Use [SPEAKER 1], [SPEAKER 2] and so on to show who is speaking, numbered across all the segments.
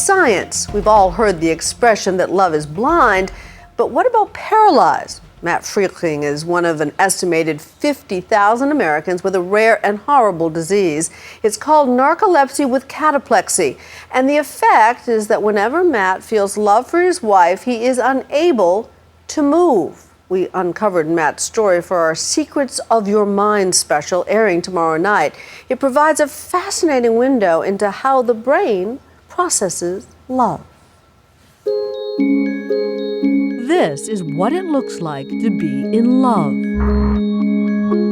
[SPEAKER 1] science. We've all heard the expression that love is blind, but what about paralyzed? Matt Frickling is one of an estimated 50,000 Americans with a rare and horrible disease. It's called narcolepsy with cataplexy. And the effect is that whenever Matt feels love for his wife, he is unable to move. We uncovered Matt's story for our Secrets of Your Mind special airing tomorrow night. It provides a fascinating window into how the brain processes love. This is what it looks like to be in love.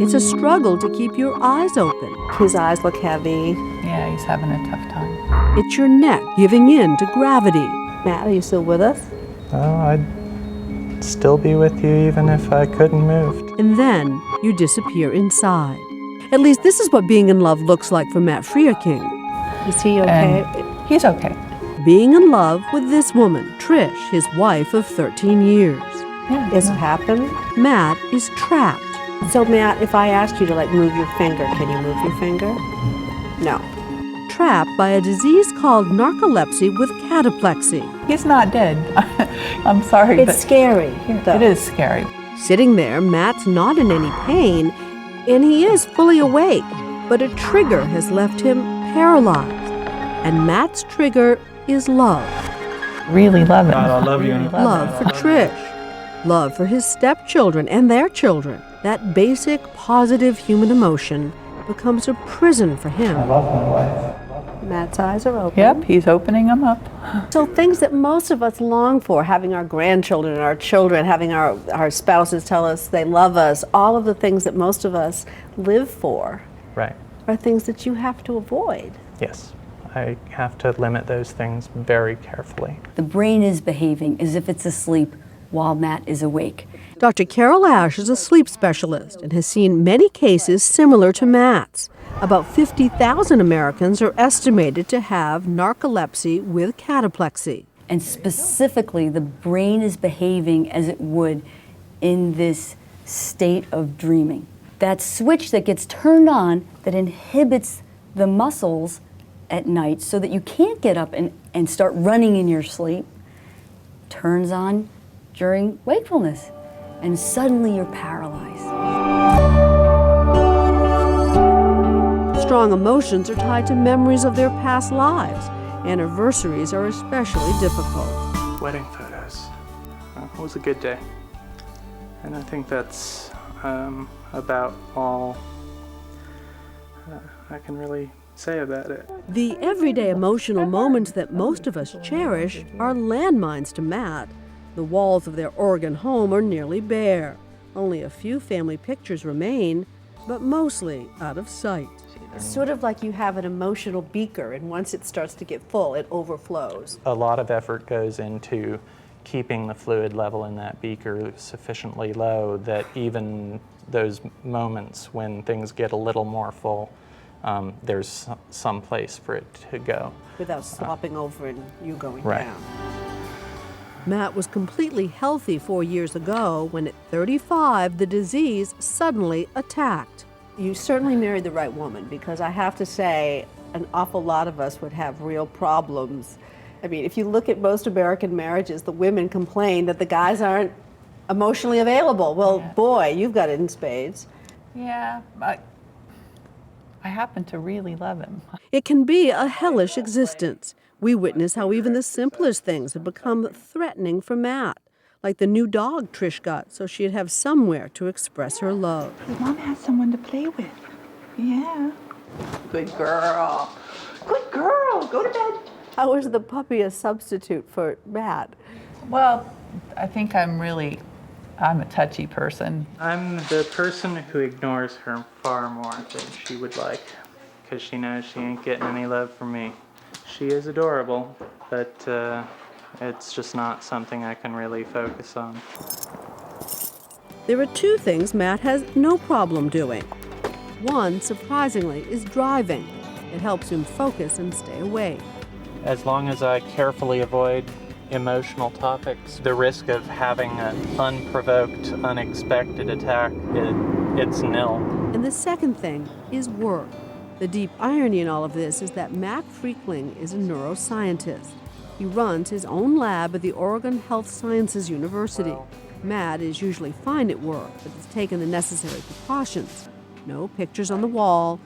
[SPEAKER 1] It's a struggle to keep your eyes open. His eyes look heavy.
[SPEAKER 2] Yeah, he's having a tough time.
[SPEAKER 1] It's your neck giving in to gravity. Matt, are you still with us?
[SPEAKER 3] Oh, I'd still be with you even if I couldn't move.
[SPEAKER 1] And then you disappear inside. At least this is what being in love looks like for Matt Frickling. Is he okay?
[SPEAKER 2] And he's okay.
[SPEAKER 1] Being in love with this woman, Trish, his wife of 13 years.
[SPEAKER 2] Yeah,
[SPEAKER 1] Has it happened? Matt is trapped. So Matt, if I asked you to move your finger, can you move your finger? No. Trapped by a disease called narcolepsy with cataplexy.
[SPEAKER 2] He's not dead. I'm sorry.
[SPEAKER 1] It's scary.
[SPEAKER 2] It is scary.
[SPEAKER 1] Sitting there, Matt's not in any pain, and he is fully awake, but a trigger has left him paralyzed. And Matt's trigger is love.
[SPEAKER 2] Really love him.
[SPEAKER 3] God, I love you.
[SPEAKER 2] Really
[SPEAKER 1] Love for Trish. Love for his stepchildren and their children. That basic, positive human emotion becomes a prison for him.
[SPEAKER 3] I love my wife.
[SPEAKER 1] Matt's eyes are open.
[SPEAKER 2] Yep, he's opening them up.
[SPEAKER 1] So things that most of us long for, having our grandchildren and our children, having our spouses tell us they love us, all of the things that most of us live for,
[SPEAKER 3] Right.
[SPEAKER 1] are things that you have to avoid.
[SPEAKER 3] Yes. I have to limit those things very carefully.
[SPEAKER 4] The brain is behaving as if it's asleep while Matt is awake.
[SPEAKER 1] Dr. Carol Ash is a sleep specialist and has seen many cases similar to Matt's. About 50,000 Americans are estimated to have narcolepsy with cataplexy.
[SPEAKER 4] And specifically, the brain is behaving as it would in this state of dreaming. That switch that gets turned on that inhibits the muscles at night so that you can't get up and start running in your sleep turns on during wakefulness, and suddenly you're paralyzed.
[SPEAKER 1] Strong emotions are tied to memories of their past lives. Anniversaries are especially difficult.
[SPEAKER 3] Wedding photos. It was a good day. And I think that's about all I can really say about it.
[SPEAKER 1] The everyday emotional moments that most of us cherish are landmines to Matt. The walls of their Oregon home are nearly bare. Only a few family pictures remain, but mostly out of sight. It's sort of like you have an emotional beaker, and once it starts to get full, it overflows.
[SPEAKER 3] A lot of effort goes into keeping the fluid level in that beaker sufficiently low that even those moments when things get a little more full, there's some place for it to go.
[SPEAKER 1] Without slopping over and you going
[SPEAKER 3] right.
[SPEAKER 1] down. Matt was completely healthy 4 years ago when at 35, the disease suddenly attacked. You certainly married the right woman, because I have to say, an awful lot of us would have real problems. I mean, if you look at most American marriages, the women complain that the guys aren't emotionally available. Well,
[SPEAKER 2] Yeah.
[SPEAKER 1] boy, you've got it in spades.
[SPEAKER 2] Yeah, but I happen to really love him.
[SPEAKER 1] It can be a hellish existence. We witness how even the simplest things have become threatening for Matt, like the new dog Trish got so she'd have somewhere to express her love.
[SPEAKER 2] Mom has someone to play with. Yeah. Good girl. Good girl. Go to bed.
[SPEAKER 1] How is the puppy a substitute for Matt?
[SPEAKER 2] Well, I think I'm a touchy person.
[SPEAKER 3] I'm the person who ignores her far more than she would like, because she knows she ain't getting any love from me. She is adorable, but it's just not something I can really focus on.
[SPEAKER 1] There are two things Matt has no problem doing. One, surprisingly, is driving. It helps him focus and stay awake.
[SPEAKER 3] As long as I carefully avoid emotional topics, the risk of having an unprovoked, unexpected attack, it's nil.
[SPEAKER 1] And the second thing is work. The deep irony in all of this is that Matt Frickling is a neuroscientist. He runs his own lab at the Oregon Health Sciences University. Matt is usually fine at work, but has taken the necessary precautions. No pictures on the wall,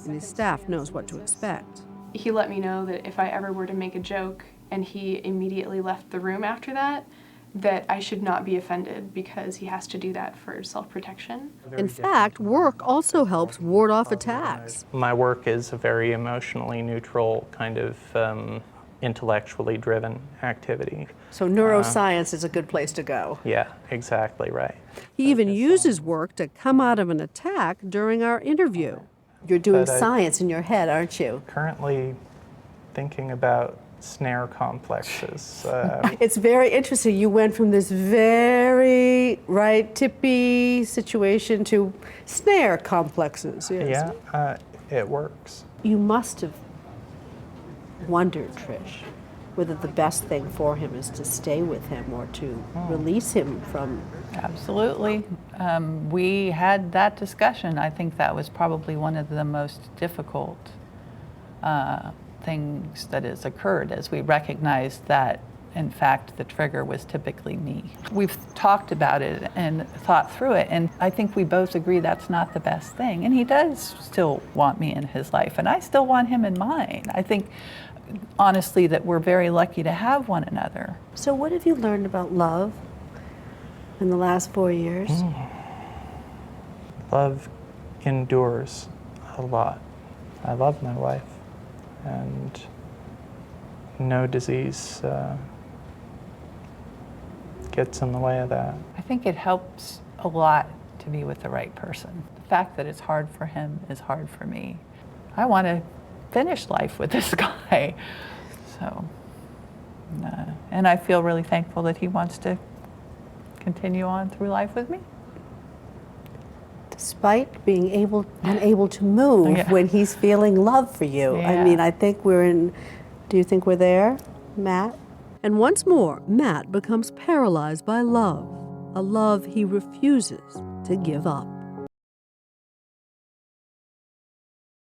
[SPEAKER 1] and his staff knows what to expect.
[SPEAKER 5] He let me know that if I ever were to make a joke and he immediately left the room after that, that I should not be offended because he has to do that for self-protection.
[SPEAKER 1] In fact, work also helps ward off attacks.
[SPEAKER 3] My work is a very emotionally neutral kind of intellectually driven activity.
[SPEAKER 1] So neuroscience is a good place to go.
[SPEAKER 3] Yeah, exactly right.
[SPEAKER 1] He even uses work to come out of an attack during our interview. You're doing science in your head, aren't you?
[SPEAKER 3] Currently thinking about snare complexes.
[SPEAKER 1] It's very interesting. You went from this very tippy situation to snare complexes. Yes.
[SPEAKER 3] Yeah, it works.
[SPEAKER 1] You must have wondered, Trish, whether the best thing for him is to stay with him or to release him from.
[SPEAKER 2] Absolutely. We had that discussion. I think that was probably one of the most difficult things that has occurred as we recognized that, in fact, the trigger was typically me. We've talked about it and thought through it, and I think we both agree that's not the best thing. And he does still want me in his life, and I still want him in mine. I think, honestly, that we're very lucky to have one another.
[SPEAKER 1] So what have you learned about love in the last 4 years?
[SPEAKER 3] Love endures a lot. I love my wife, and no disease gets in the way of that.
[SPEAKER 2] I think it helps a lot to be with the right person. The fact that it's hard for him is hard for me. I want to finish life with this guy. So, and I feel really thankful that he wants to continue on through life with me.
[SPEAKER 1] Despite being unable to move when he's feeling love for you. I mean, I think do you think we're there, Matt? And once more, Matt becomes paralyzed by love, a love he refuses to give up.